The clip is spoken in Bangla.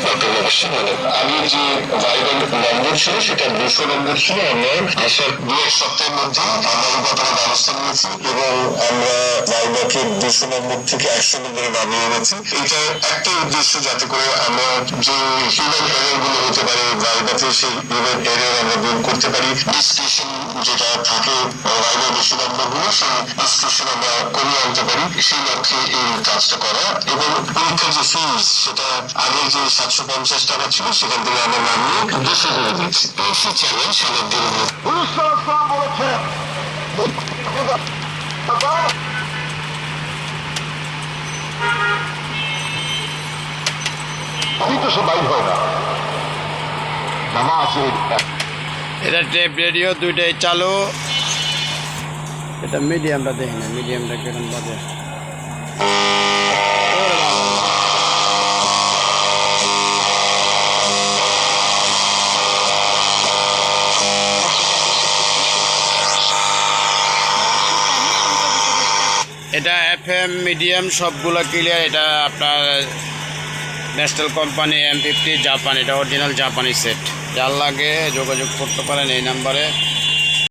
ঘটনা ঘটছে। মানে আগে যে ভাইবার নম্বর ছিল সেটা 200 নম্বর ছিল। আমরা আসার 2-1 সপ্তাহের মধ্যে আমরা এই ব্যাপারে ব্যবস্থা নিয়েছি এবং আমরা ভাইবাকে 200 নম্বর থেকে 100 নম্বরে নামিয়ে এনেছি। এটা একটা উদ্দেশ্য, যাতে করে আমরা যে হিউম্যান এরর গুলো হতে পারে ভাইবাতে, সেই হিউম্যান এরর আমরা দূর করতে পারি। ডিসক্রিপশন যেটা থাকে ভাইবার 200 নম্বর গুলো, সেই ডিসক্রিপশন আমরা কমিয়ে আনতে পারি, সেই লক্ষ্যে এই কাজটা করা। এবং পরীক্ষার যে ফিস, সেটা আগে যে 750 টাকা ছিল সেখান থেকে আমরা নামিয়ে 200 করে দিচ্ছি। এই চ্যালেঞ্জ আমাদের সবাই হয় না নামাজের। এটা টেপ রেডিও দুইটাই চালু। এটা মিডিয়ামটা দেখি না, মিডিয়ামটা কিরকম বাজে। এটা FM মিডিয়াম সবগুলো ক্লিয়ার। এটা আপনার ন্যাশনাল কোম্পানি M50 জাপান, এটা অরিজিনাল জাপানি সেট। যার লাগে যোগাযোগ করতে পারেন এই নাম্বারে।